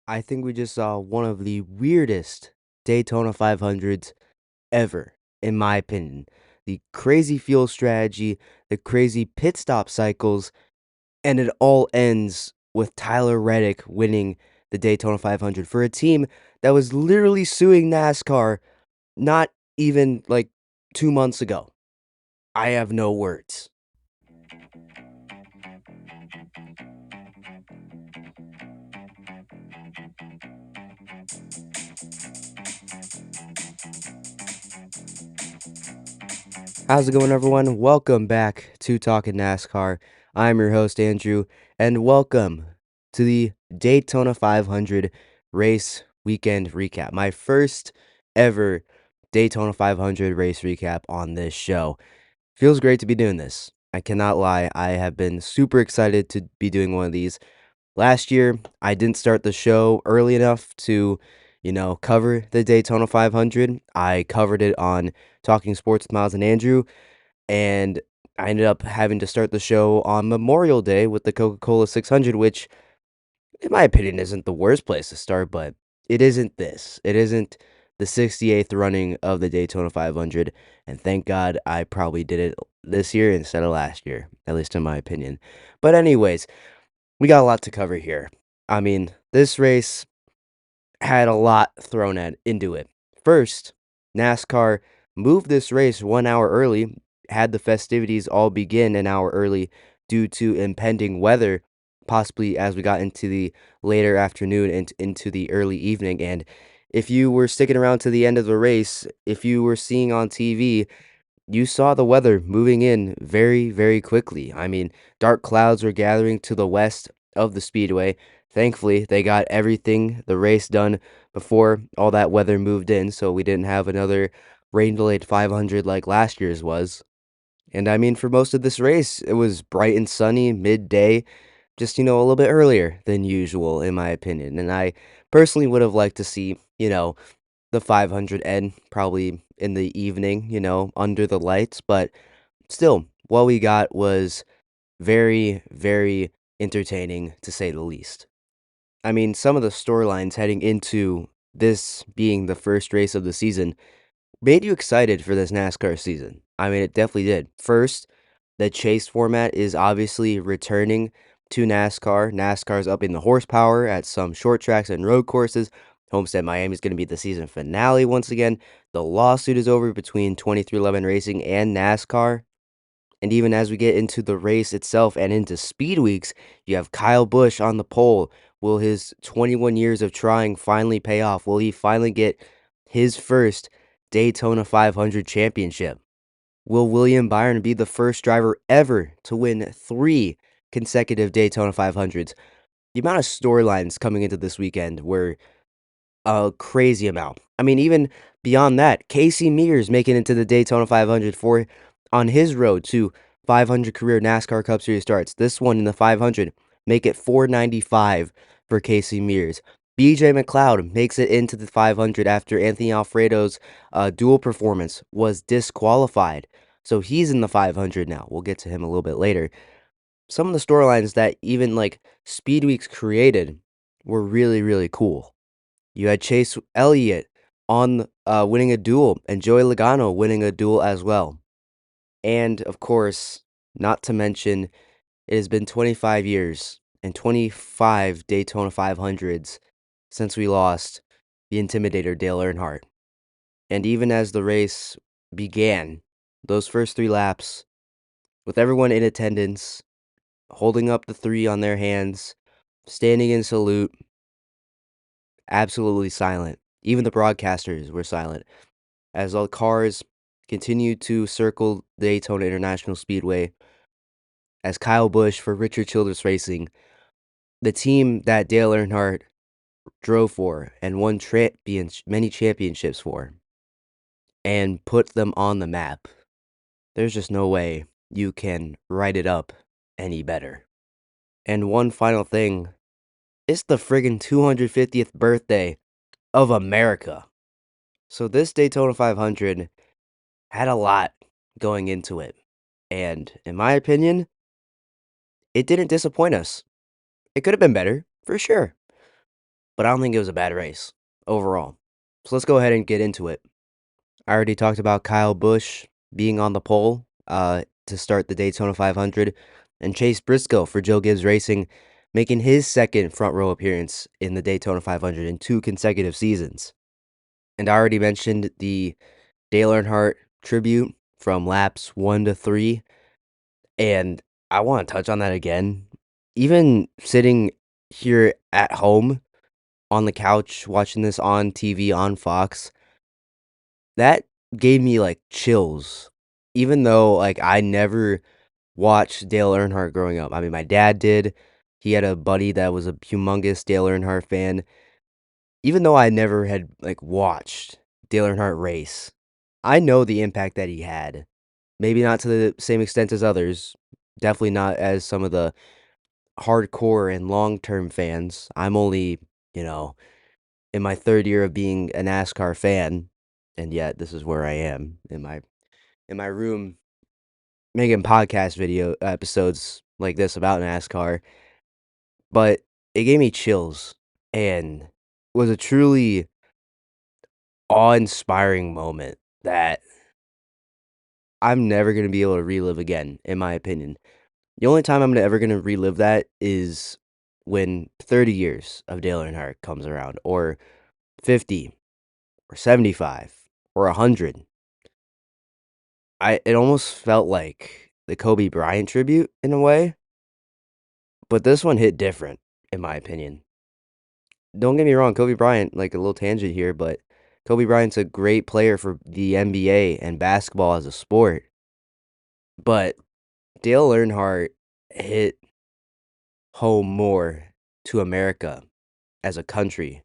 I think we just saw one of the weirdest Daytona 500s ever, in my opinion. The crazy fuel strategy, the crazy pit stop cycles, and it all ends with Tyler Reddick winning the Daytona 500 for a team that was literally suing NASCAR not even like 2 months ago. I have no words. How's it going, everyone? Welcome back to Talkin NASCAR. I'm your host, Andrew, and welcome to the Daytona 500 race weekend recap. My first ever Daytona 500 race recap on this show. Feels great to be doing this. I cannot lie, I have been super excited to be doing one of these. Last year, I didn't start the show early enough to, cover the Daytona 500. I covered it on Talking Sports with Miles and Andrew, and I ended up having to start the show on Memorial Day with the Coca-Cola 600, which, in my opinion, isn't the worst place to start, but it isn't this. It isn't the 68th running of the Daytona 500, and thank God I probably did it this year instead of last year, at least in my opinion. But anyways, we got a lot to cover here. I mean, this race had a lot thrown into it. First, NASCAR moved this race 1 hour early, had the festivities all begin an hour early due to impending weather, possibly as we got into the later afternoon and into the early evening. And if you were sticking around to the end of the race, if you were seeing on TV, you saw the weather moving in very, very quickly. I mean, dark clouds were gathering to the west of the speedway. Thankfully, they got everything, the race done before all that weather moved in, so we didn't have another rain delayed 500 like last year's was. And I mean, for most of this race, it was bright and sunny, midday, just, a little bit earlier than usual, in my opinion. And I personally would have liked to see, the 500 end probably in the evening, under the lights. But still, what we got was very, very entertaining to say the least. I mean, some of the storylines heading into this being the first race of the season made you excited for this NASCAR season. I mean, it definitely did. First, the chase format is obviously returning to NASCAR. NASCAR's upping the horsepower at some short tracks and road courses. Homestead Miami is going to be the season finale once again. The lawsuit is over between 2311 Racing and NASCAR. And even as we get into the race itself and into speed weeks, you have Kyle Busch on the pole. Will his 21 years of trying finally pay off? Will he finally get his first Daytona 500 championship? Will William Byron be the first driver ever to win 3 consecutive Daytona 500s? The amount of storylines coming into this weekend were a crazy amount. I mean, even beyond that, Casey Mears making it to the Daytona 500 for on his road to 500 career NASCAR Cup Series starts. This one in the 500 make it 495 for Casey Mears. BJ McLeod makes it into the 500 after Anthony Alfredo's dual performance was disqualified. So he's in the 500 now. We'll get to him a little bit later. Some of the storylines that even like Speed Weeks created were really, really cool. You had Chase Elliott on winning a duel, and Joey Logano winning a duel as well. And of course, not to mention, it has been 25 years and 25 Daytona 500s since we lost the Intimidator Dale Earnhardt. And even as the race began, those first 3 laps, with everyone in attendance, holding up the 3 on their hands, standing in salute, absolutely silent. Even the broadcasters were silent as all cars continued to circle Daytona International Speedway. As Kyle Busch for Richard Childress Racing, the team that Dale Earnhardt drove for and won many championships for, and put them on the map. There's just no way you can write it up any better. And one final thing, it's the friggin' 250th birthday of America. So this Daytona 500 had a lot going into it. And in my opinion, it didn't disappoint us. It could have been better, for sure. but I don't think it was a bad race overall. So let's go ahead and get into it. I already talked about Kyle Busch being on the pole to start the Daytona 500, and Chase Briscoe for Joe Gibbs Racing making his second front row appearance in the Daytona 500 in 2 consecutive seasons. And I already mentioned the Dale Earnhardt tribute from laps 1 to 3, and I want to touch on that again. Even sitting here at home on the couch watching this on TV on Fox, that gave me like chills. Even though like I never watched Dale Earnhardt growing up. I mean, my dad did. He had a buddy that was a humongous Dale Earnhardt fan. Even though I never had like watched Dale Earnhardt race, I know the impact that he had. Maybe not to the same extent as others. Definitely not as some of the hardcore and long-term fans. I'm only, you know, in my 3rd year of being a NASCAR fan, and yet this is where I am in my room making podcast video episodes like this about NASCAR. But it gave me chills and was a truly awe-inspiring moment that I'm never gonna be able to relive again, in my opinion. The only time I'm ever gonna relive that is when 30 years of Dale Earnhardt comes around, or 50, or 75, or 100. It almost felt like the Kobe Bryant tribute in a way, but this one hit different, in my opinion. Don't get me wrong, Kobe Bryant, like a little tangent here, but Kobe Bryant's a great player for the NBA and basketball as a sport. But Dale Earnhardt hit home more to America as a country.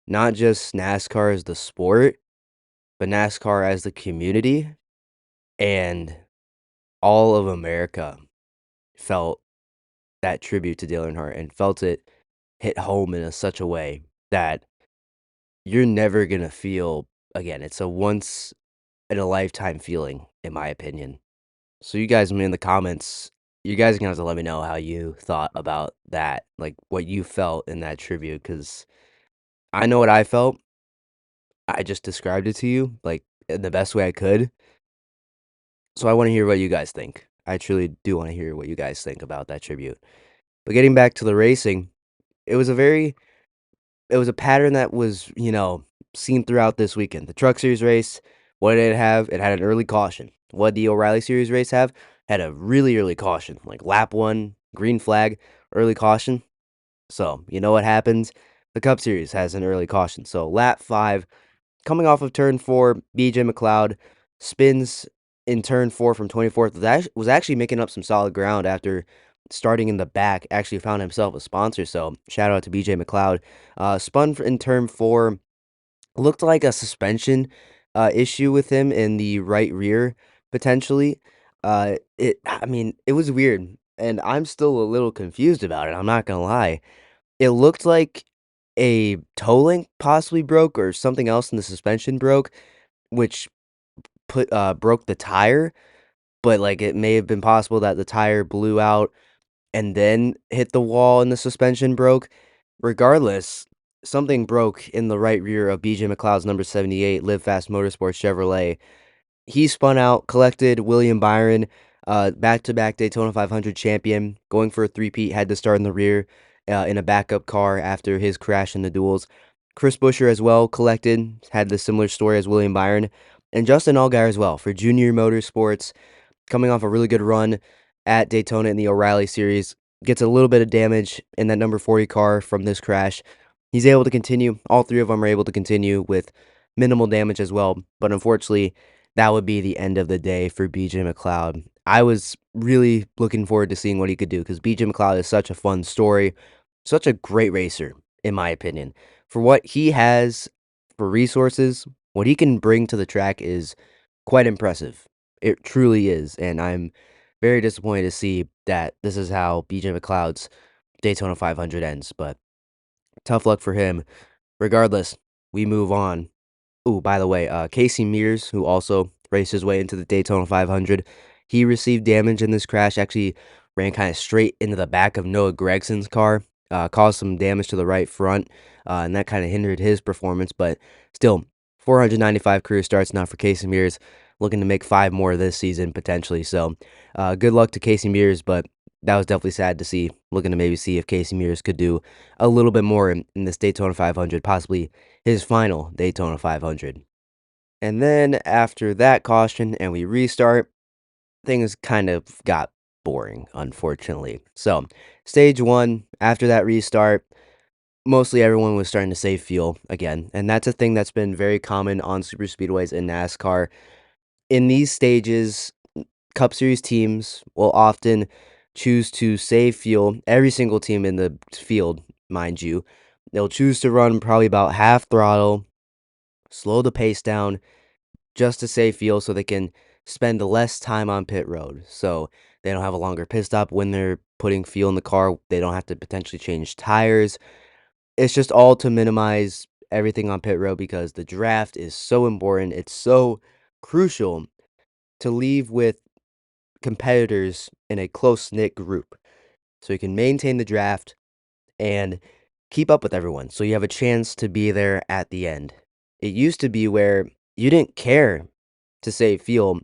Not just NASCAR as the sport, but NASCAR as the community, and all of America felt that tribute to Dale Earnhardt and felt it hit home in such a way that you're never gonna feel again. It's a once in a lifetime feeling, in my opinion. So you guys in the comments, you guys are gonna have to let me know how you thought about that, like what you felt in that tribute, because I know what I felt. I just described it to you like in the best way I could. So I want to hear what you guys think. I truly do want to hear what you guys think about that tribute. But getting back to the racing, it was a very it was a pattern that was, seen throughout this weekend. The Truck Series race, what did it have? It had an early caution. What did the O'Reilly Series race have? Had a really early caution, like lap 1, green flag, early caution. So, you know what happens? The Cup Series has an early caution. So, lap 5, coming off of turn 4, BJ McLeod spins in turn 4 from 24th. Was actually making up some solid ground after starting in the back. Actually found himself a sponsor. So shout out to BJ McLeod. Spun in turn 4. Looked like a suspension issue with him in the right rear potentially. I mean, it was weird, and I'm still a little confused about it. I'm not gonna lie. It looked like a toe link possibly broke or something else in the suspension broke, which broke the tire, but, like, it may have been possible that the tire blew out and then hit the wall and the suspension broke. Regardless, something broke in the right rear of BJ McLeod's number 78 Live Fast Motorsports Chevrolet. He spun out, collected William Byron, back-to-back Daytona 500 champion, going for a three-peat, had to start in the rear in a backup car after his crash in the duels. Chris Buescher as well collected, had the similar story as William Byron, and Justin Allgaier as well for Junior Motorsports, coming off a really good run at Daytona in the O'Reilly Series, gets a little bit of damage in that number 40 car from this crash. He's able to continue. All three of them are able to continue with minimal damage as well, but unfortunately, that would be the end of the day for BJ McLeod. I was really looking forward to seeing what he could do because BJ McLeod is such a fun story, such a great racer, in my opinion. For what he has for resources, what he can bring to the track is quite impressive. It truly is, and I'm very disappointed to see that this is how BJ McLeod's Daytona 500 ends, but tough luck for him. Regardless, we move on. Ooh, by the way, Casey Mears, who also raced his way into the Daytona 500, he received damage in this crash, actually ran kind of straight into the back of Noah Gregson's car. caused some damage to the right front, and that kind of hindered his performance. But still, 495 career starts now for Casey Mears, looking to make 5 more this season potentially. So, good luck to Casey Mears, but that was definitely sad to see. Looking to maybe see if Casey Mears could do a little bit more in this Daytona 500, possibly his final Daytona 500. And then after that caution and we restart, things kind of got boring, unfortunately. So, stage one, after that restart, mostly everyone was starting to save fuel again. And that's a thing that's been very common on super speedways in NASCAR. In these stages, Cup Series teams will often choose to save fuel. Every single team in the field, mind you, they'll choose to run probably about half throttle, slow the pace down, just to save fuel so they can spend less time on pit road. So they don't have a longer pit stop when they're putting fuel in the car. They don't have to potentially change tires. It's just all to minimize everything on pit road because the draft is so important. It's so crucial to leave with competitors in a close knit group so you can maintain the draft and keep up with everyone so you have a chance to be there at the end. It used to be where you didn't care to save fuel.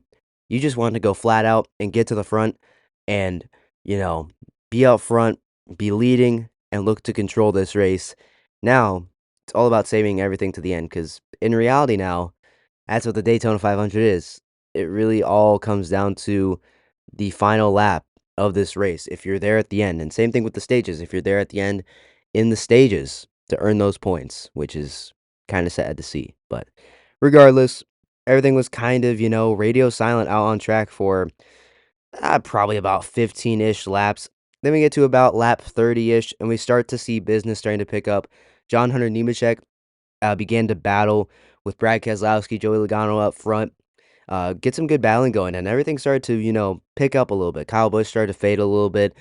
You just wanted to go flat out and get to the front and, you know, be out front, be leading, and look to control this race. Now, it's all about saving everything to the end because in reality now, that's what the Daytona 500 is. It really all comes down to the final lap of this race. If you're there at the end, and same thing with the stages, if you're there at the end in the stages to earn those points, which is kind of sad to see. But regardless, everything was kind of, radio silent out on track for probably about 15-ish laps. Then we get to about lap 30-ish, and we start to see business starting to pick up. John Hunter Nemechek began to battle with Brad Keselowski, Joey Logano up front. Get some good battling going, and everything started to, pick up a little bit. Kyle Busch started to fade a little bit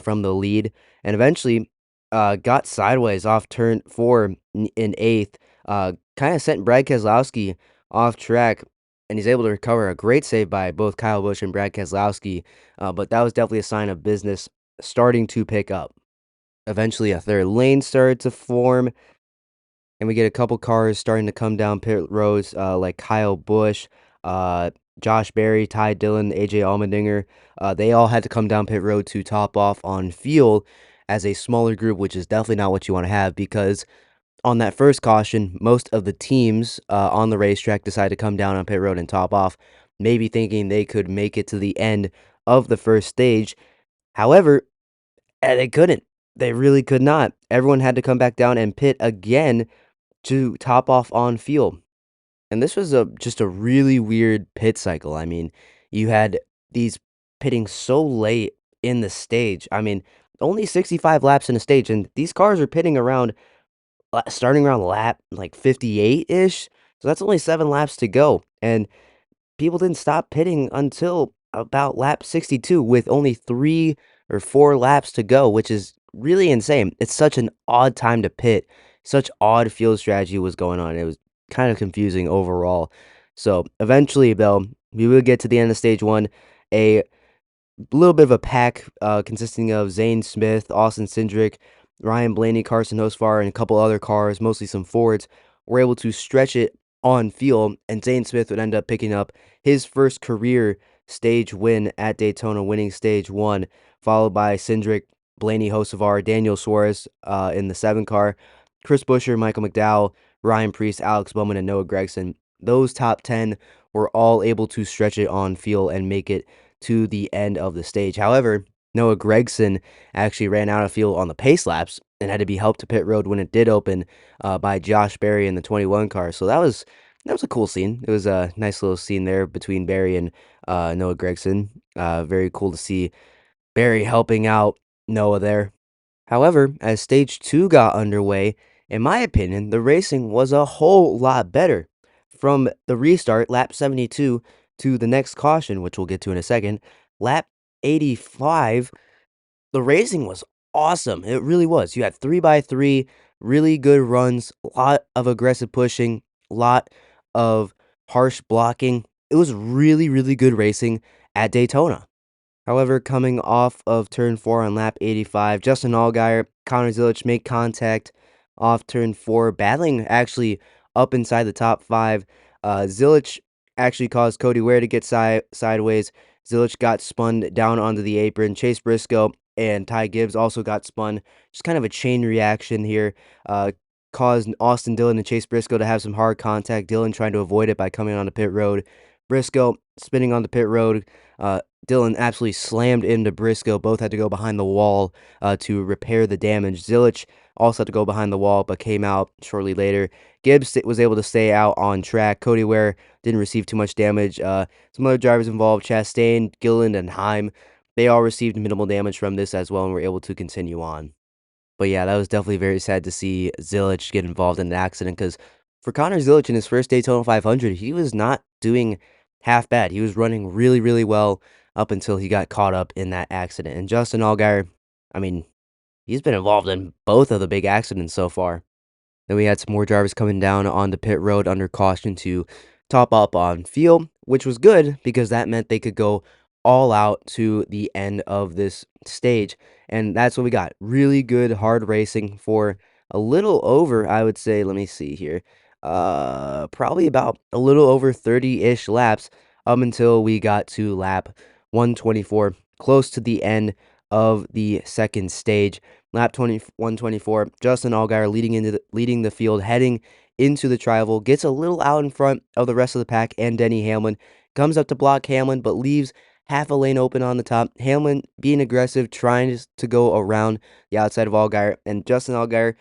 from the lead, and eventually got sideways off turn four in eighth. Kind of sent Brad Keselowski off track, and he's able to recover a great save by both Kyle Busch and Brad Keselowski. But that was definitely a sign of business starting to pick up. Eventually, a third lane started to form, and we get a couple cars starting to come down pit roads, like Kyle Busch, uh, Josh Berry, Ty Dillon, AJ Allmendinger. They all had to come down pit road to top off on fuel as a smaller group, which is definitely not what you want to have because on that first caution, most of the teams on the racetrack decided to come down on pit road and top off, maybe thinking they could make it to the end of the first stage. However, they couldn't. They really could not. Everyone had to come back down and pit again to top off on fuel. And this was just a really weird pit cycle. I mean, you had these pitting so late in the stage. I mean, only 65 laps in a stage, and these cars are pitting around starting around lap like 58-ish. So that's only 7 laps to go. And people didn't stop pitting until about lap 62 with only 3 or 4 laps to go, which is really insane. It's such an odd time to pit. Such odd field strategy was going on. It was kind of confusing overall. So eventually, though, we will get to the end of stage one. A little bit of a pack consisting of Zane Smith, Austin Cindric, Ryan Blaney, Carson Hosfar, and a couple other cars, mostly some Fords, were able to stretch it on field, and Zane Smith would end up picking up his first career stage win at Daytona, winning stage one, followed by Cindric, Blaney, Hocevar, Daniel Suarez in the 7 car, Chris Buescher, Michael McDowell, Ryan Preece, Alex Bowman, and Noah Gragson. Those top 10 were all able to stretch it on field and make it to the end of the stage. However, Noah Gragson actually ran out of fuel on the pace laps and had to be helped to pit road when it did open by Josh Berry in the 21 car. So that was a cool scene. It was a nice little scene there between Berry and Noah Gragson. Very cool to see Berry helping out Noah there. However, as stage two got underway, in my opinion, the racing was a whole lot better. From the restart, lap 72, to the next caution, which we'll get to in a second, lap 85, the racing was awesome. It really was. You had 3x3, really good runs, a lot of aggressive pushing, a lot of harsh blocking. It was really, really good racing at Daytona. However, coming off of turn 4 on lap 85, Justin Allgaier, Connor Zilic make contact off turn 4, battling actually up inside the top 5. Zilic actually caused Cody Ware to get sideways. Zilic got spun down onto the apron. Chase Briscoe and Ty Gibbs also got spun. Just kind of a chain reaction here. Caused Austin Dillon and Chase Briscoe to have some hard contact. Dillon trying to avoid it by coming on the pit road. Briscoe spinning on the pit road. Dillon absolutely slammed into Briscoe. Both had to go behind the wall to repair the damage. Zilic also had to go behind the wall, but came out shortly later. Gibbs was able to stay out on track. Cody Ware didn't receive too much damage. Some other drivers involved, Chastain, Gilliland, and Heim, they all received minimal damage from this as well and were able to continue on. But yeah, that was definitely very sad to see Zilic get involved in an accident because for Connor Zilic in his first Daytona 500, he was not doing half bad. He was running really, really well up until he got caught up in that accident. And Justin Allgaier, I mean, he's been involved in both of the big accidents so far. Then we had some more drivers coming down on the pit road under caution to top up on fuel, which was good because that meant they could go all out to the end of this stage. And that's what we got. Really good hard racing for a little over, I would say, let me see here. Probably about a little over 30-ish laps up until we got to lap 124, close to the end of the second stage. Lap 124, Justin Allgaier leading the field, heading into the tri-oval, gets a little out in front of the rest of the pack and Denny Hamlin, comes up to block Hamlin, but leaves half a lane open on the top. Hamlin being aggressive, trying to go around the outside of Allgaier, and Justin Allgaier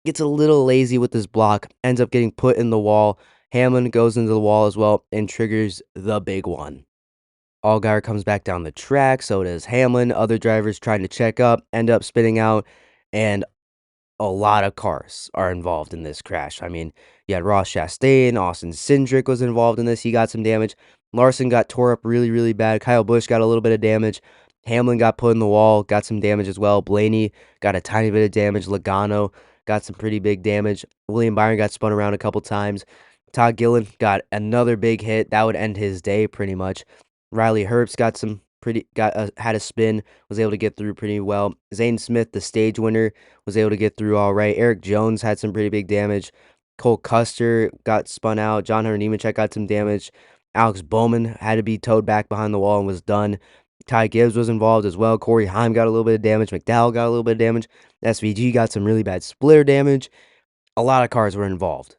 gets a little lazy with his block, ends up getting put in the wall. Hamlin goes into the wall as well and triggers the big one. Allgaier comes back down the track, so does Hamlin. Other drivers trying to check up, end up spitting out, and a lot of cars are involved in this crash. I mean, you had Ross Chastain, Austin Cindric was involved in this. He got some damage. Larson got tore up really, really bad. Kyle Busch got a little bit of damage. Hamlin got put in the wall, got some damage as well. Blaney got a tiny bit of damage. Logano got some pretty big damage. William Byron got spun around a couple times. Todd Gillen got another big hit. That would end his day pretty much. Riley Herbst had a spin, was able to get through pretty well. Zane Smith, the stage winner, was able to get through all right. Eric Jones had some pretty big damage. Cole Custer got spun out. John Hunter Nemechek got some damage. Alex Bowman had to be towed back behind the wall and was done. Ty Gibbs was involved as well. Corey Heim got a little bit of damage. McDowell got a little bit of damage. SVG got some really bad splitter damage. A lot of cars were involved.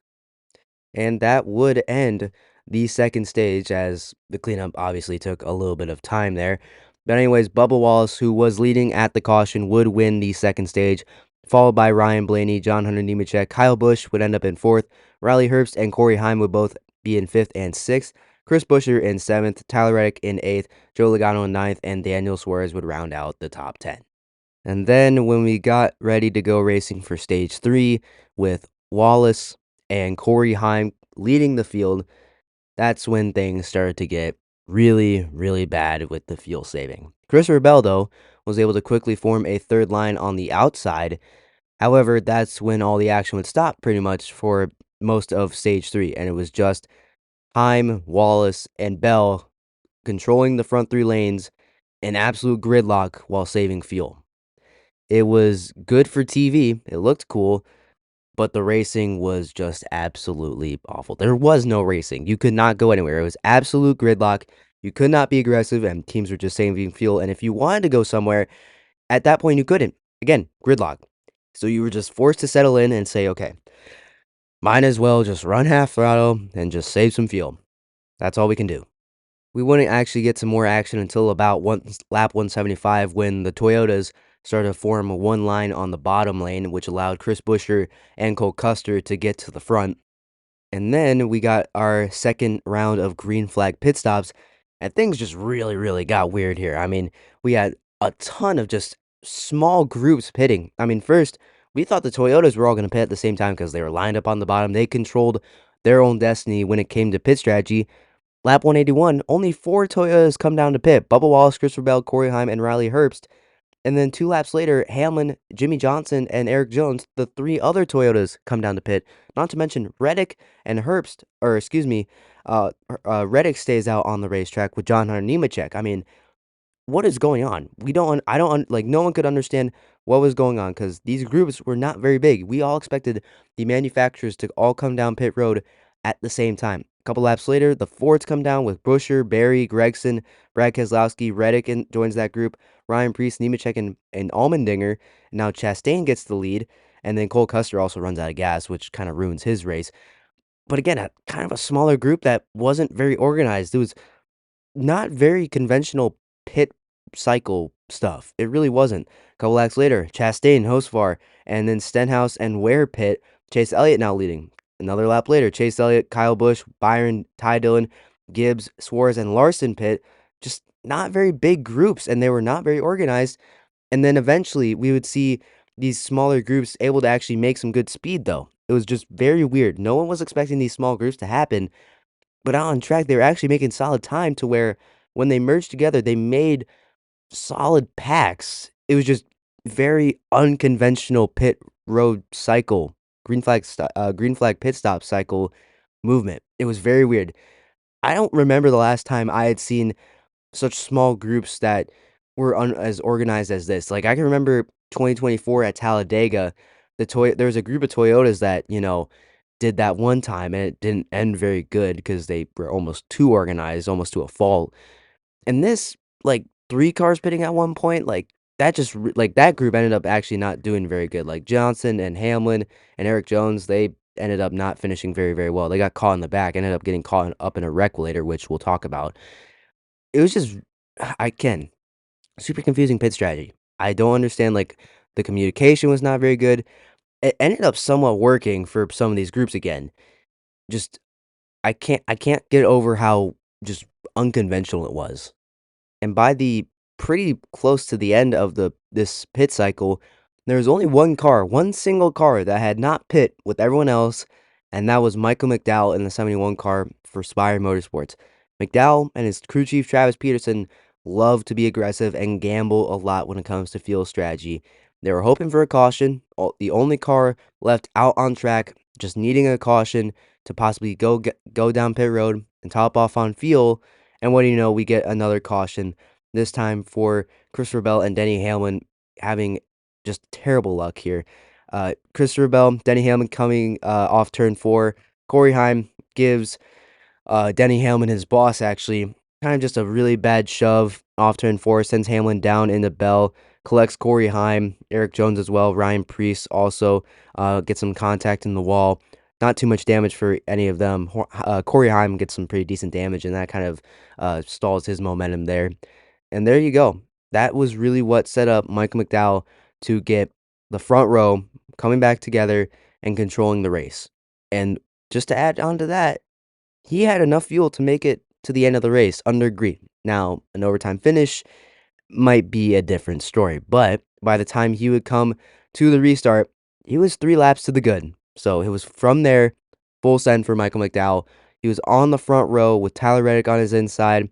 And that would end the second stage, as the cleanup obviously took a little bit of time there. But anyways, Bubba Wallace, who was leading at the caution, would win the second stage, followed by Ryan Blaney, John Hunter Nemechek. Kyle Busch would end up in fourth. Riley Herbst and Corey Heim would both be in fifth and sixth. Chris Buescher in seventh, Tyler Reddick in eighth, Joe Logano in ninth, and Daniel Suarez would round out the top 10. And then when we got ready to go racing for stage 3 with Wallace and Corey Heim leading the field, that's when things started to get really, really bad with the fuel saving. Christopher Bell, though, was able to quickly form a third line on the outside. However, that's when all the action would stop pretty much for most of stage 3, and it was just Heim, Wallace, and Bell controlling the front 3 lanes in absolute gridlock while saving fuel. It was good for TV. It looked cool, but the racing was just absolutely awful. There was no racing. You could not go anywhere. It was absolute gridlock. You could not be aggressive, and teams were just saving fuel. And if you wanted to go somewhere, at that point, you couldn't. Again, gridlock. So you were just forced to settle in and say, okay, might as well just run half throttle and just save some fuel. That's all we can do. We wouldn't actually get some more action until about lap 175 when the Toyotas started to form one line on the bottom lane, which allowed Chris Buescher and Cole Custer to get to the front. And then we got our second round of green flag pit stops, and things just really, really got weird here. I mean, we had a ton of just small groups pitting. I mean, first, we thought the Toyotas were all going to pit at the same time because they were lined up on the bottom. They controlled their own destiny when it came to pit strategy. Lap 181, only 4 Toyotas come down to pit. Bubba Wallace, Christopher Bell, Corey Heim, and Riley Herbst. And then 2 laps later, Hamlin, Jimmy Johnson, and Eric Jones, the 3 other Toyotas, come down to pit. Not to mention Reddick and Herbst, or excuse me, Reddick stays out on the racetrack with John Hunter Nemechek. I mean, what is going on? We don't I don't like, no one could understand what was going on because these groups were not very big. We all expected the manufacturers to all come down pit road at the same time. A couple laps later, the Fords come down with Buescher, Berry, Gregson, Brad Keselowski, Reddick joins that group, Ryan Preece, Nemechek, and Allmendinger. Now Chastain gets the lead, and then Cole Custer also runs out of gas, which kind of ruins his race. But again, a kind of a smaller group that wasn't very organized. It was not very conventional pit cycle stuff. It really wasn't. A couple laps later, Chastain, Hosvar, and then Stenhouse and Ware pit. Chase Elliott now leading. Another lap later, Chase Elliott, Kyle Busch, Byron, Ty Dillon, Gibbs, Suarez, and Larson pit. Just not very big groups, and they were not very organized. And then eventually, we would see these smaller groups able to actually make some good speed, though. It was just very weird. No one was expecting these small groups to happen, but out on track, they were actually making solid time to where when they merged together, they made solid packs. It was just very unconventional pit road cycle, green flag pit stop cycle movement. It was very weird. I don't remember the last time I had seen such small groups that were as organized as this. Like I can remember 2024 at Talladega, there was a group of Toyotas that, did that one time and it didn't end very good because they were almost too organized, almost to a fault. And this, like 3 cars pitting at one point, like that like that group ended up actually not doing very good. Like Johnson and Hamlin and Eric Jones, they ended up not finishing very, very well. They got caught in the back, ended up getting caught up in a wreck later, which we'll talk about. It was just, I can super confusing pit strategy. I don't understand, like, the communication was not very good. It ended up somewhat working for some of these groups again. Just I can't get over how just unconventional it was. And by the pretty close to the end of this pit cycle, there was only one single car that had not pit with everyone else, and that was Michael McDowell in the 71 car for Spire Motorsports. McDowell and his crew chief Travis Peterson love to be aggressive and gamble a lot when it comes to fuel strategy. They were hoping for a caution, the only car left out on track, just needing a caution to possibly go down pit road and top off on fuel. And what do you know, we get another caution, this time for Christopher Bell and Denny Hamlin having just terrible luck here. Christopher Bell, Denny Hamlin coming off turn 4. Corey Heim gives Denny Hamlin, his boss, actually, kind of just a really bad shove off turn 4, sends Hamlin down into Bell, collects Corey Heim, Eric Jones as well, Ryan Preece also gets some contact in the wall. Not too much damage for any of them. Corey Heim gets some pretty decent damage, and that kind of stalls his momentum there. And there you go. That was really what set up Michael McDowell to get the front row coming back together and controlling the race. And just to add on to that, he had enough fuel to make it to the end of the race under green. Now, an overtime finish might be a different story, but by the time he would come to the restart, he was 3 laps to the good. So it was from there, full send for Michael McDowell. He was on the front row with Tyler Reddick on his inside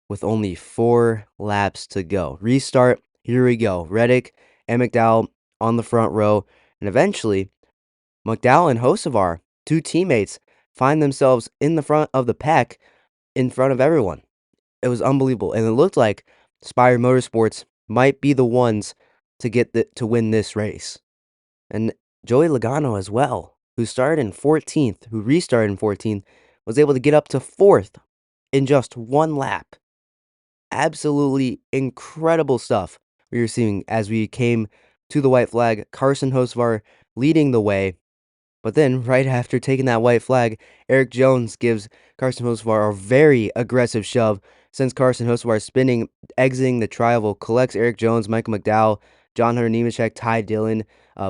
with only 4 laps to go. Restart, here we go. Reddick and McDowell on the front row, and eventually, McDowell and Hocevar, 2 teammates, find themselves in the front of the pack in front of everyone. It was unbelievable, and it looked like Spire Motorsports might be the ones to win this race. And Joey Logano as well, who started in 14th, who restarted in 14th, was able to get up to 4th in just 1 lap. Absolutely incredible stuff we were seeing as we came to the white flag. Carson Hocevar leading the way. But then, right after taking that white flag, Eric Jones gives Carson Hocevar a very aggressive shove, sends Carson Hocevar spinning, exiting the tri-oval, collects Eric Jones, Michael McDowell, John Hunter Nemechek, Ty Dillon,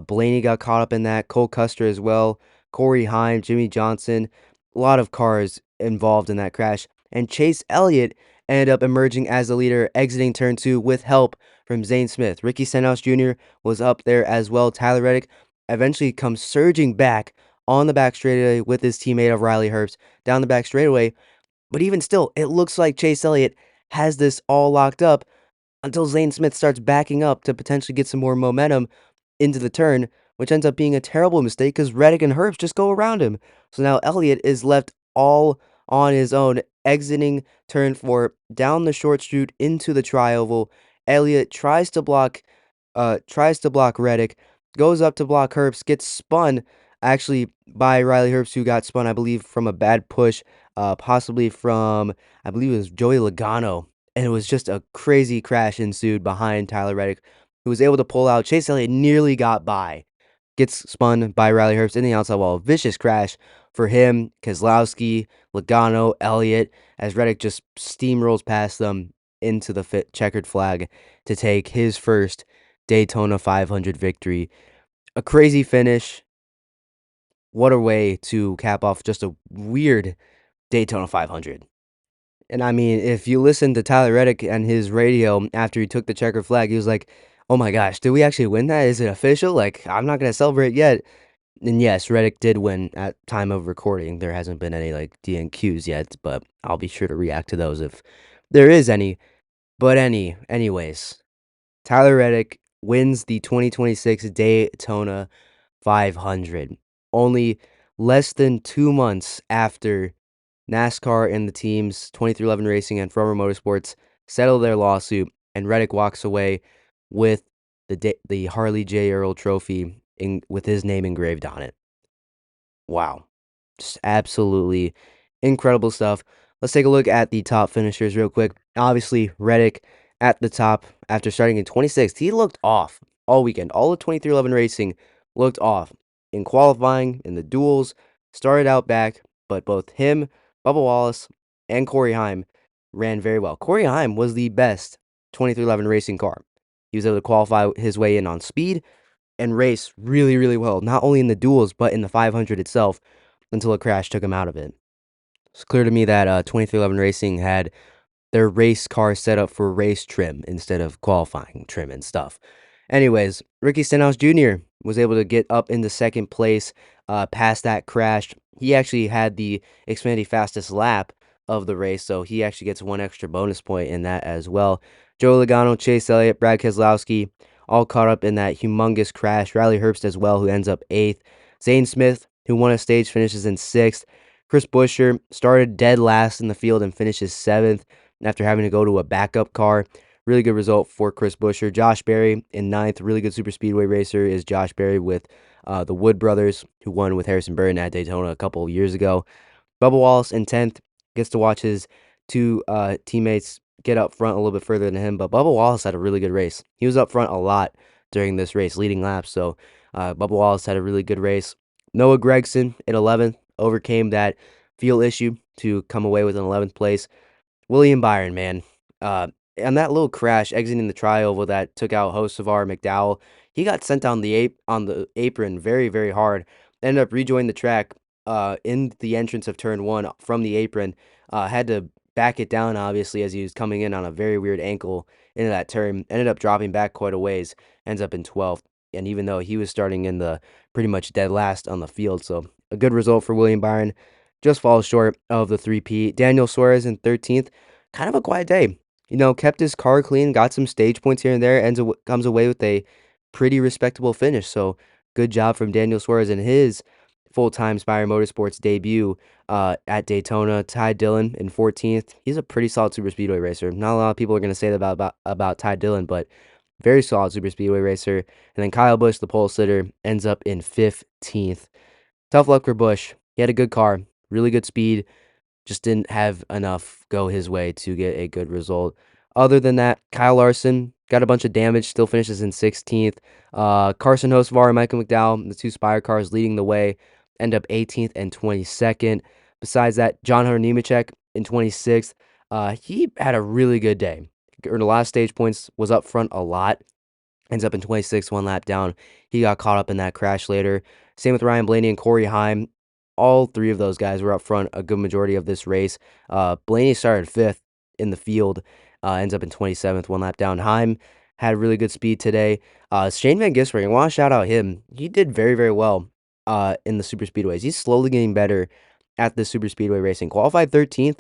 Blaney got caught up in that, Cole Custer as well, Corey Heim, Jimmy Johnson, a lot of cars involved in that crash, and Chase Elliott ended up emerging as the leader, exiting turn 2 with help from Zane Smith. Ricky Stenhouse Jr. was up there as well. Tyler Reddick eventually comes surging back on the back straightaway with his teammate of Riley Herbst down the back straightaway. But even still, it looks like Chase Elliott has this all locked up until Zane Smith starts backing up to potentially get some more momentum into the turn, which ends up being a terrible mistake because Reddick and Herbst just go around him. So now Elliott is left all on his own exiting turn 4 down the short chute into the tri-oval. Elliott tries to block Reddick, goes up to block Herbst, gets spun actually by Riley Herbst, who got spun, I believe, from a bad push, possibly from, I believe it was Joey Logano. And it was just a crazy crash ensued behind Tyler Reddick, who was able to pull out. Chase Elliott nearly got by, gets spun by Riley Herbst in the outside wall. Vicious crash for him, Keselowski, Logano, Elliott, as Reddick just steamrolls past them into the checkered flag to take his first Daytona 500 victory. A crazy finish. What a way to cap off just a weird Daytona 500. And I mean, if you listen to Tyler Reddick and his radio after he took the checkered flag, he was like, "Oh my gosh, did we actually win that? Is it official? Like, I'm not gonna celebrate yet." And yes, Reddick did win at time of recording. There hasn't been any like DNQs yet, but I'll be sure to react to those if there is any. But anyways, Tyler Reddick wins the 2026 Daytona 500. Only less than 2 months after NASCAR and the teams 2311 Racing and Forever Motorsports settle their lawsuit, and Reddick walks away with the Harley J. Earl Trophy with his name engraved on it. Wow. Just absolutely incredible stuff. Let's take a look at the top finishers real quick. Obviously, Reddick at the top after starting in 26th. He looked off all weekend. All of 2311 Racing looked off in qualifying, in the duels, started out back, but both him, Bubba Wallace, and Corey Heim ran very well. Corey Heim was the best 2311 Racing car. He was able to qualify his way in on speed and race really, really well, not only in the duels, but in the 500 itself, until a crash took him out of it. It's clear to me that 2311 Racing had their race car set up for race trim instead of qualifying trim and stuff. Anyways, Ricky Stenhouse Jr. was able to get up into second place past that crash. He actually had the Xfinity fastest lap of the race, so he actually gets one extra bonus point in that as well. Joe Logano, Chase Elliott, Brad Keselowski, all caught up in that humongous crash. Riley Herbst as well, who ends up 8th. Zane Smith, who won a stage, finishes in 6th. Chris Buescher started dead last in the field and finishes 7th after having to go to a backup car. Really good result for Chris Buescher. Josh Berry in 9th. Really good super speedway racer is Josh Berry with the Wood brothers, who won with Harrison Burton at Daytona a couple years ago. Bubba Wallace in 10th. Gets to watch his two teammates get up front a little bit further than him, but Bubba Wallace had a really good race. He was up front a lot during this race, leading laps, so Bubba Wallace had a really good race. Noah Gragson in 11th overcame that fuel issue to come away with an 11th place. William Byron, man. And that little crash exiting the tri-oval that took out Hocevar McDowell, he got sent on the apron very, very hard. Ended up rejoining the track in the entrance of turn 1 from the apron. Had to back it down, obviously, as he was coming in on a very weird ankle into that turn. Ended up dropping back quite a ways. Ends up in 12th. And even though he was starting in the pretty much dead last on the field, so a good result for William Byron. Just falls short of the 3P. Daniel Suarez in 13th. Kind of a quiet day. Kept his car clean, got some stage points here and there, comes away with a pretty respectable finish. So good job from Daniel Suarez in his full-time Spire Motorsports debut at Daytona. Ty Dillon in 14th. He's a pretty solid super speedway racer. Not a lot of people are going to say that about Ty Dillon, but very solid super speedway racer. And then Kyle Busch, the pole sitter, ends up in 15th. Tough luck for Busch. He had a good car, really good speed, just didn't have enough go his way to get a good result. Other than that, Kyle Larson got a bunch of damage, still finishes in 16th. Carson Hocevar and Michael McDowell, the two Spire cars leading the way, end up 18th and 22nd. Besides that, John Hunter Nemechek in 26th. He had a really good day. Earned a lot of stage points, was up front a lot. Ends up in 26th, one lap down. He got caught up in that crash later. Same with Ryan Blaney and Corey Heim. All three of those guys were up front a good majority of this race. Blaney started 5th in the field, ends up in 27th, one lap down. Heim had really good speed today. Shane Van Gisbergen, I want to shout out him. He did very, very well in the super speedways. He's slowly getting better at the super speedway racing. Qualified 13th.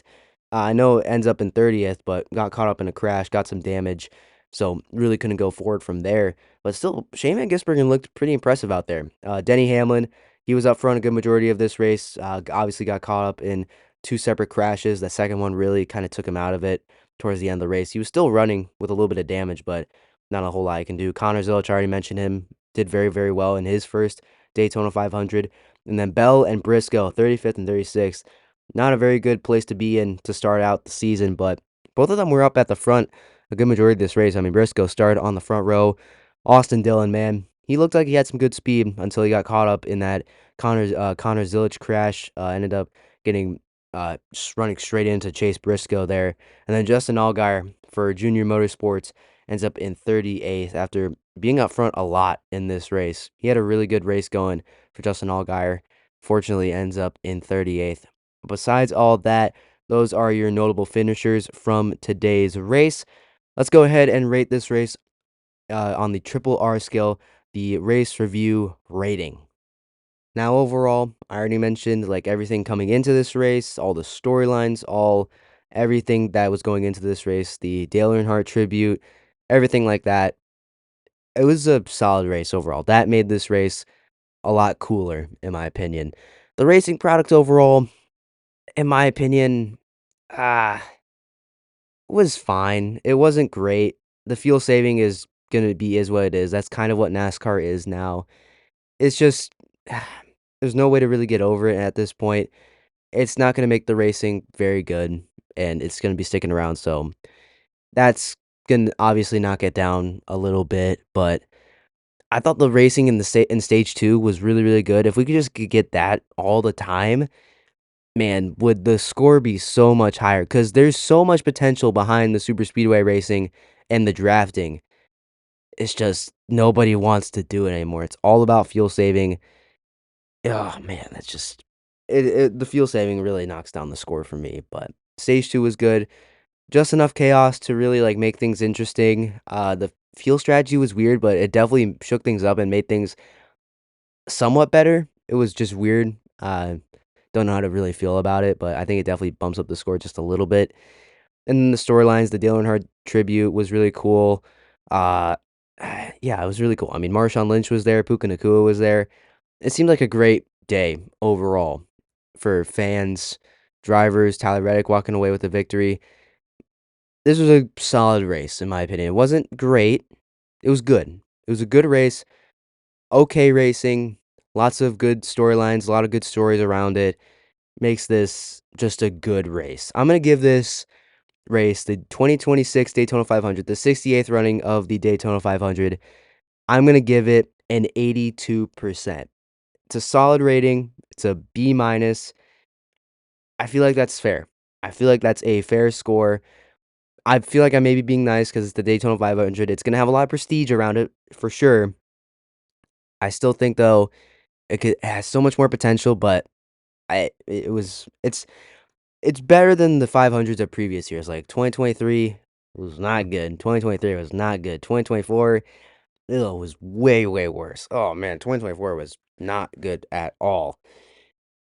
I know it ends up in 30th, but got caught up in a crash, got some damage, so really couldn't go forward from there. But still, Shane Van Gisbergen looked pretty impressive out there. Denny Hamlin, he was up front a good majority of this race. Obviously got caught up in 2 separate crashes. That second one really kind of took him out of it towards the end of the race. He was still running with a little bit of damage, but not a whole lot I can do. Connor Zilic, I already mentioned him, did very, very well in his first Daytona 500. And then Bell and Briscoe, 35th and 36th. Not a very good place to be in to start out the season, but both of them were up at the front a good majority of this race. I mean, Briscoe started on the front row. Austin Dillon, man, he looked like he had some good speed until he got caught up in that Connor Zilic crash. Ended up getting running straight into Chase Briscoe there. And then Justin Allgaier for Junior Motorsports ends up in 38th after being up front a lot in this race. He had a really good race going for Justin Allgaier. Fortunately, ends up in 38th. Besides all that, those are your notable finishers from today's race. Let's go ahead and rate this race on the triple R scale, the race review rating. Now, overall, I already mentioned like everything coming into this race, all the storylines, everything that was going into this race, the Dale Earnhardt tribute, everything like that. It was a solid race overall. That made this race a lot cooler, in my opinion. The racing product overall, in my opinion, ah, was fine. It wasn't great. The fuel saving is what it is. That's kind of what NASCAR is now. It's just there's no way to really get over it at this point. It's not gonna make the racing very good, and it's gonna be sticking around, so that's gonna obviously knock it down a little bit, but I thought the racing in stage 2 was really, really good. If we could just get that all the time, man, would the score be so much higher? Because there's so much potential behind the super speedway racing and the drafting. It's just nobody wants to do it anymore. It's all about fuel saving. Oh man, that's just the fuel saving really knocks down the score for me. But stage 2 was good, just enough chaos to really like make things interesting. The fuel strategy was weird, but it definitely shook things up and made things somewhat better. It was just weird. Don't know how to really feel about it, but I think it definitely bumps up the score just a little bit. And then the storylines, the Dale Earnhardt tribute was really cool. Uh, yeah, it was really cool. I mean, Marshawn Lynch was there, Puka Nakua was there. It seemed like a great day overall for fans, drivers. Tyler Reddick walking away with the victory. This was a solid race, in my opinion. It wasn't great. It was good. It was a good race. Okay racing. Lots of good storylines, a lot of good stories around it. Makes this just a good race. I'm going to give this race, the 2026 Daytona 500, the 68th running of the Daytona 500, I'm going to give it an 82%. It's a solid rating. It's a B minus. I feel like that's fair. I feel like that's a fair score. I feel like I may be being nice because it's the Daytona 500. It's going to have a lot of prestige around it for sure. I still think though it has so much more potential, but it's better than the 500s of previous years. Like 2023 was not good. 2023 was not good. 2024 it was way, way worse. Oh man, 2024 was not good at all.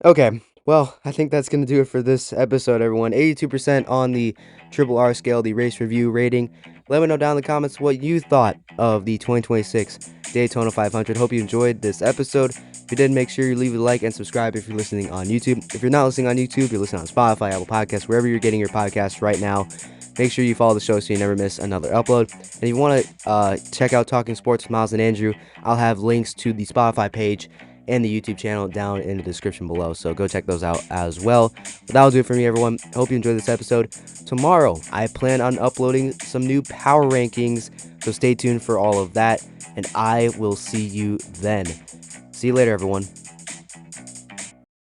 Okay, well, I think that's going to do it for this episode, everyone. 82% on the Triple R scale, the race review rating. Let me know down in the comments what you thought of the 2026 Daytona 500. Hope you enjoyed this episode. If you did, make sure you leave a like and subscribe if you're listening on YouTube. If you're not listening on YouTube, you're listening on Spotify, Apple Podcasts, wherever you're getting your podcasts right now. Make sure you follow the show so you never miss another upload. And if you want to check out Talking Sports with Miles and Andrew, I'll have links to the Spotify page and the YouTube channel down in the description below. So go check those out as well. But that'll do it for me, everyone. Hope you enjoyed this episode. Tomorrow, I plan on uploading some new power rankings. So stay tuned for all of that. And I will see you then. See you later, everyone.